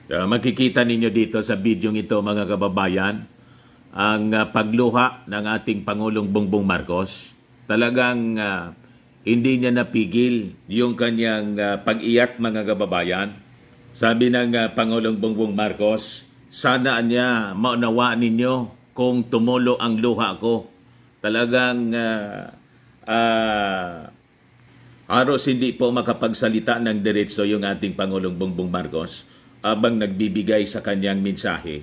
Makikita ninyo dito sa video ito mga kababayan, ang pagluha ng ating Pangulong Bongbong Marcos. Talagang hindi niya napigil yung kanyang pag-iyak mga kababayan. Sabi ng Pangulong Bongbong Marcos, sana niya maunawaan ninyo kung tumulo ang luha ko. Talagang halos hindi po makapagsalita ng diretso yung ating Pangulong Bongbong Marcos habang nagbibigay sa kanyang mensahe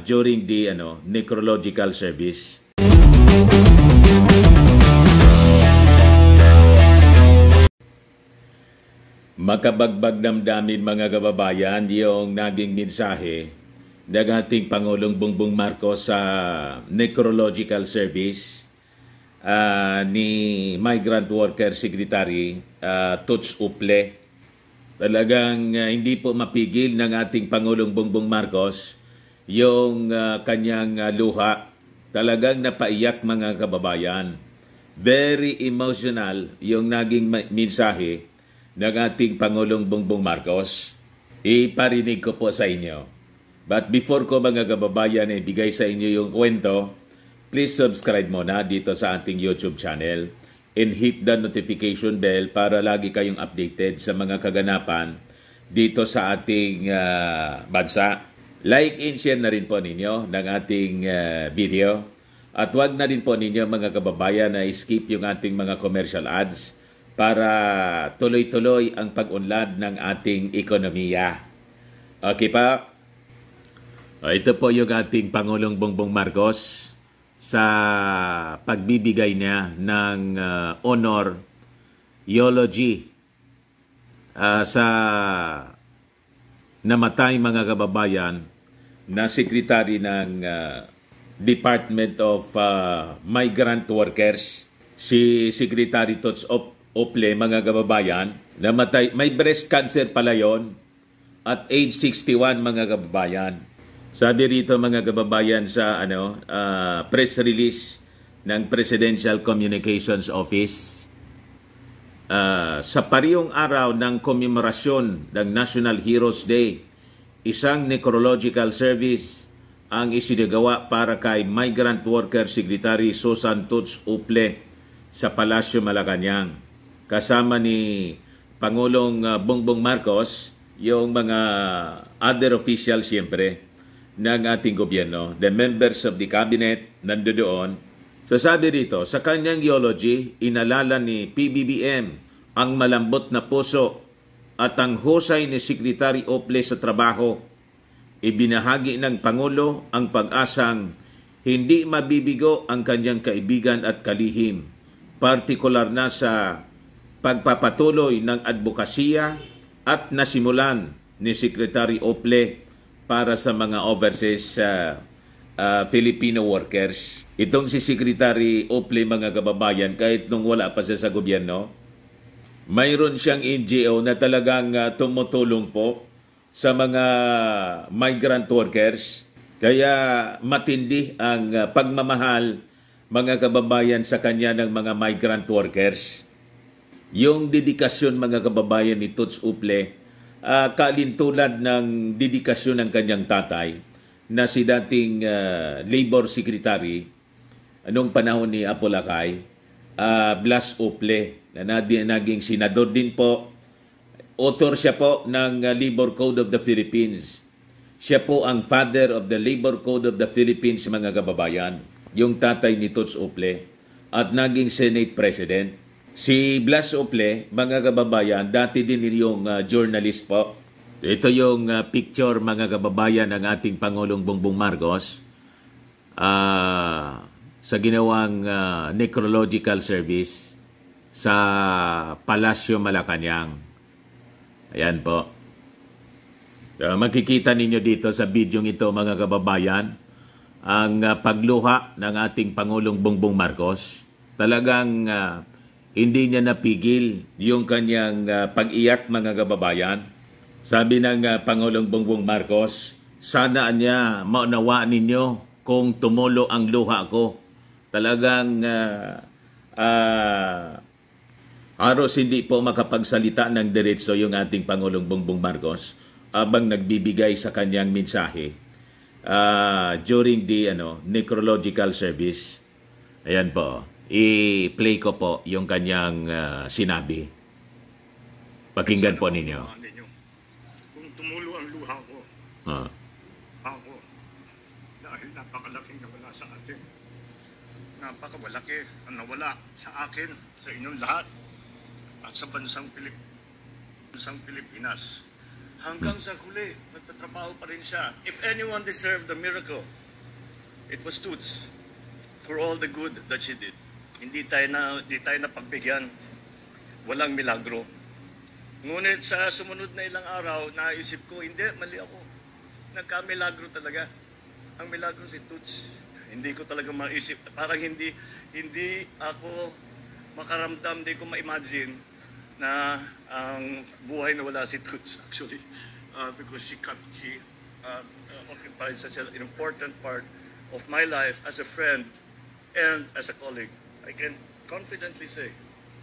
during the necrological service. Makabagbag damdamin mga kababayan yung naging mensahe ng ating Pangulong Bongbong Marcos sa necrological service ni Migrant Worker Secretary Toots Uple. Talagang hindi po mapigil ng ating Pangulong Bongbong Marcos yung kanyang luha. Talagang napaiyak mga kababayan. Very emotional yung naging mensahe ng ating Pangulong Bongbong Marcos. Iparinig ko po sa inyo. But before ko mga kababayan ibigay sa inyo yung kwento, please subscribe muna dito sa ating YouTube channel and hit the notification bell para lagi kayong updated sa mga kaganapan dito sa ating bansa. Like and share na rin po ninyo ng ating video. At huwag na rin po ninyo mga kababayan na skip yung ating mga commercial ads para tuloy-tuloy ang pag-unlad ng ating ekonomiya. Okay pa? Ito po yung ating Pangulong Bongbong Marcos sa pagbibigay niya ng honor eulogy sa namatay mga kababayan na sekretary ng Department of Migrant Workers, si Secretary Toots Uple mga kababayan. Namatay, may breast cancer pala yon at age 61 mga kababayan. Sabi rito mga kababayan sa press release ng Presidential Communications Office, sa parehong araw ng komemorasyon ng National Heroes Day, isang necrological service ang isinagawa para kay Migrant Worker Secretary Susan Toots Uple sa Palasyo Malacanang. Kasama ni Pangulong Bongbong Marcos, yung mga other officials siyempre ng ating gobyerno, the members of the cabinet nandoon. So sabi rito, sa kanyang eulogy, inalala ni PBBM ang malambot na puso at ang husay ni Secretary Uple sa trabaho. Ibinahagi ng Pangulo ang pag-asang hindi mabibigo ang kanyang kaibigan at kalihim, partikular na sa pagpapatuloy ng advokasya at nasimulan ni Secretary Uple para sa mga overseas Filipino workers. Itong si Secretary Uple mga kababayan, kahit nung wala pa siya sa gobyerno, mayroon siyang NGO na talagang tumutulong po sa mga migrant workers. Kaya matindi ang pagmamahal mga kababayan sa kanya ng mga migrant workers. Yung dedikasyon mga kababayan ni Toots Uple, kalintulad ng dedikasyon ng kanyang tatay na si dating Labor Secretary noong panahon ni Apolacay, Blas Uple, na naging senador din po. Author siya po ng Labor Code of the Philippines. Siya po ang father of the Labor Code of the Philippines mga kababayan, yung tatay ni Toots Uple, at naging Senate President. Si Blas Uple, mga kababayan, dati din yung journalist po. Ito yung picture, mga kababayan, ng ating Pangulong Bongbong Marcos sa ginawang necrological service sa Palasyo Malacanang. Ayan po. Makikita ninyo dito sa video ito, mga kababayan, ang pagluha ng ating Pangulong Bongbong Marcos. Talagang hindi niya napigil yung kanyang pag-iyak mga kababayan. Sabi ng Pangulong Bongbong Marcos, sana niya maunawaan ninyo kung tumulo ang luha ko. Talagang halos hindi po makapagsalita ng diretso yung ating Pangulong Bongbong Marcos abang nagbibigay sa kanyang mensahe during the necrological service. Ayan po. I-play ko po yung kanyang sinabi. Pakinggan po ninyo. Kung tumulo ang luha ko, ako, dahil napakalaking nawala sa atin. Napakawalaki ang nawala sa akin, sa inyong lahat, at sa bansang Pilipinas. Hanggang sa huli, nagtatrabaho pa rin siya. If anyone deserved the miracle, it was Toots, for all the good that she did. Hindi tayo napagbigyan. Walang milagro. Ngunit sa sumunod na ilang araw, naisip ko, hindi, mali ako. Nagka-milagro talaga. Ang milagro si Toots. Hindi ko talaga maisip. Parang hindi ako makaramdam, hindi ko ma-imagine na ang buhay na wala si Toots actually. Because she occupied such an important part of my life as a friend and as a colleague. I can confidently say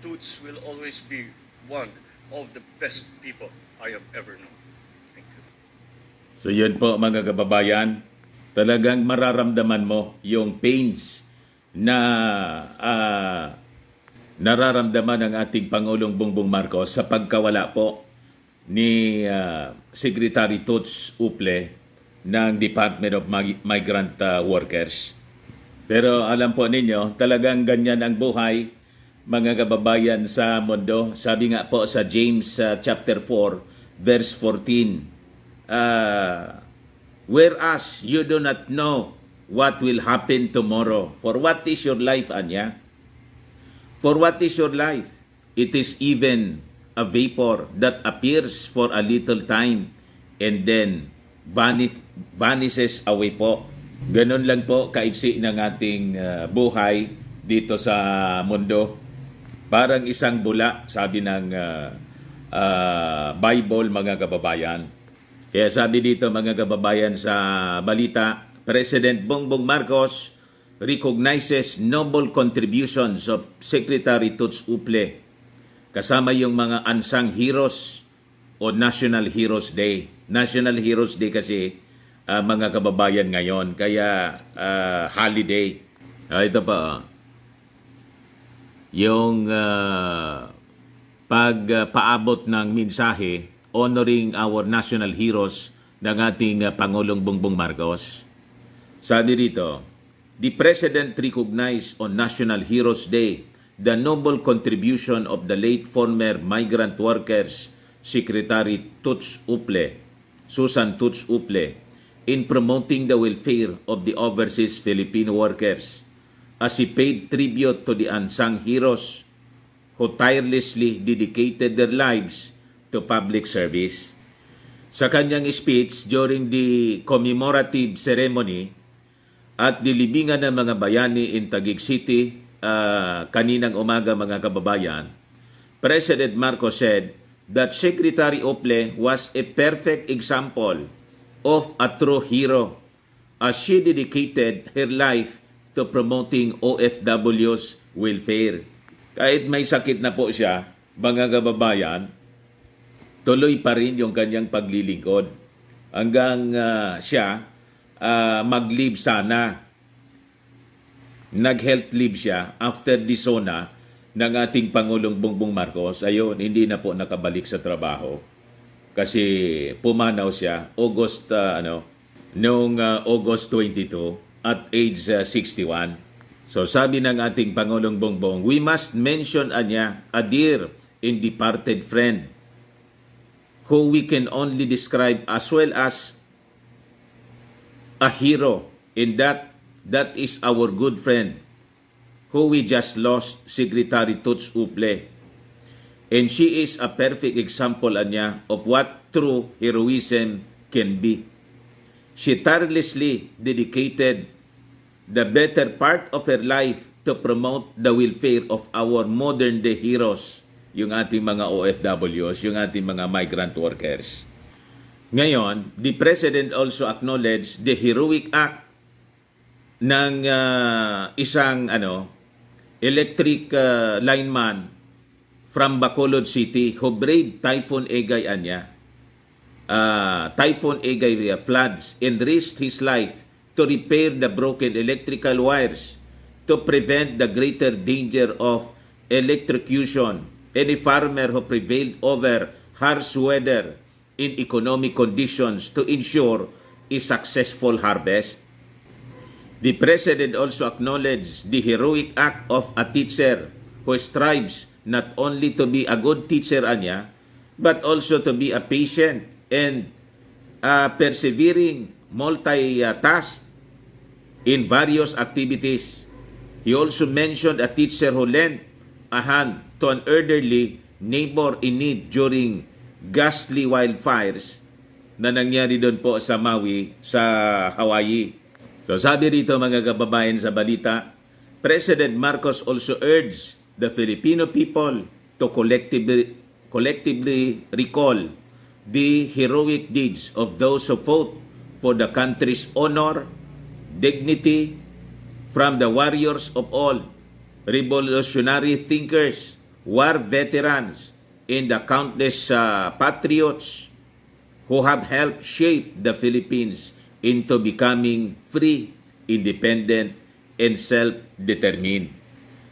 Toots will always be one of the best people I have ever known. Thank you. So yun po mga kababayan, talagang mararamdaman mo yung pains na nararamdaman ng ating Pangulong Bongbong Marcos sa pagkawala po ni Secretary Toots Uple ng Department of Migrant Workers. Pero alam po ninyo, talagang ganyan ang buhay, mga kababayan sa mundo. Sabi nga po sa James chapter 4, verse 14, whereas you do not know what will happen tomorrow. For what is your life, Anya? For what is your life? It is even a vapor that appears for a little time and then vanishes away po. Ganun lang po kaiksi ng ating buhay dito sa mundo. Parang isang bula, sabi ng Bible, mga kababayan. Kaya sabi dito, mga kababayan, sa balita, President Bongbong Marcos recognizes noble contributions of Secretary Toots Uple, kasama yung mga unsung heroes o National Heroes Day. National Heroes Day kasi mga kababayan ngayon, kaya holiday. Ito pa, yung pagpaabot ng mensahe honoring our national heroes ng ating Pangulong Bongbong Marcos. Sabi dito, the President recognized on National Heroes Day the noble contribution of the late former migrant workers Secretary Toots Uple, Susan Toots Uple, in promoting the welfare of the overseas Filipino workers, as he paid tribute to the unsung heroes who tirelessly dedicated their lives to public service. Sa kanyang speech during the commemorative ceremony at dilibingan ng mga bayani in Taguig City kaninang umaga, mga kababayan, President Marcos said that Secretary Uple was a perfect example of a true hero as she dedicated her life to promoting OFW's welfare. Kahit may sakit na po siya, mga kababayan, tuloy pa rin yung kanyang paglilingkod hanggang siya mag-leave sana. Nag-health leave siya after the SONA ng ating Pangulong Bongbong Marcos. Ayun, hindi na po nakabalik sa trabaho kasi pumanaw siya noong August 22 at age 61. So sabi ng ating Pangulong Bongbong, we must mention Anya, a dear and departed friend who we can only describe as well as a hero, in that is our good friend who we just lost, Secretary Toots Uple. And she is a perfect example, Anya, of what true heroism can be. She tirelessly dedicated the better part of her life to promote the welfare of our modern-day heroes, yung ating mga OFWs, yung ating mga migrant workers. Ngayon, the President also acknowledged the heroic act ng isang electric lineman from Bacolod City who braved Typhoon Egay Anya. Typhoon Egay floods and risked his life to repair the broken electrical wires to prevent the greater danger of electrocution. Any farmer who prevailed over harsh weather in economic conditions to ensure a successful harvest. The President also acknowledged the heroic act of a teacher who strives not only to be a good teacher anya, but also to be a patient and persevering multitask in various activities. He also mentioned a teacher who lent a hand to an elderly neighbor in need during ghastly wildfires na nangyari doon po sa Maui, sa Hawaii. So sabi rito mga kababayan sa balita, President Marcos also urged the Filipino people to collectively recall the heroic deeds of those who fought for the country's honor, dignity, from the warriors of all, revolutionary thinkers, war veterans, and the countless patriots who have helped shape the Philippines into becoming free, independent, and self-determined.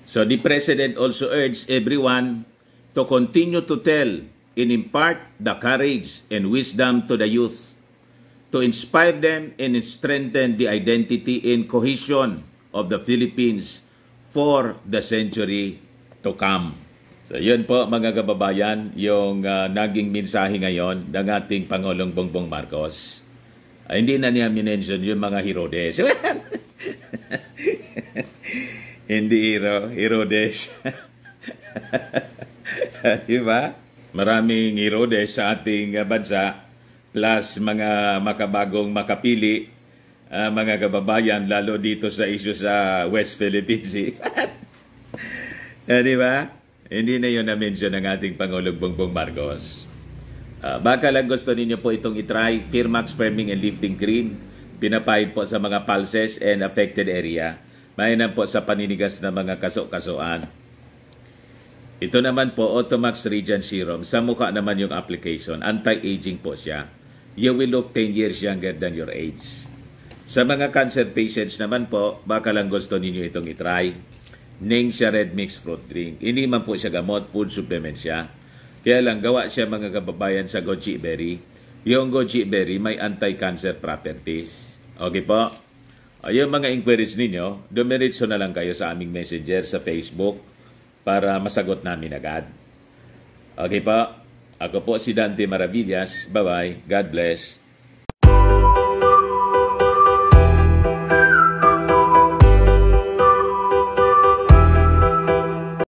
So the President also urged everyone to continue to tell and impart the courage and wisdom to the youth, to inspire them and strengthen the identity and cohesion of the Philippines for the century to come. So yun po mga kababayan, yung naging mensahe ngayon ng ating Pangulong Bongbong Marcos. Hindi na niya minention yung mga Herodes. Hindi Herodes. Diba? Maraming Herodes sa ating bansa, plus mga makabagong makapili, mga kababayan, lalo dito sa issue sa West Philippines. Diba? Hindi na yun na-mention ng ating Pangulong Bongbong Marcos. Baka lang gusto ninyo po itong itry, Firmax Firming and Lifting Cream. Pinapahid po sa mga pulses and affected area. Mainam po sa paninigas na mga kaso-kasuan. Ito naman po, Automax Regen Serum. Sa mukha naman yung application. Anti-aging po siya. You will look 10 years younger than your age. Sa mga cancer patients naman po, baka lang gusto ninyo itong itry. Ningxia Red Mix Fruit Drink. Hindi man po siya gamot, food supplement siya. Kaya lang gawa siya mga kababayan sa goji berry. Yung goji berry may anti-cancer properties. Okay po? Yung mga inquiries ninyo, dumiretso na lang kayo sa aming messenger sa Facebook para masagot namin agad. Okay po? Ako po si Dante Maravillas. Bye-bye. God bless.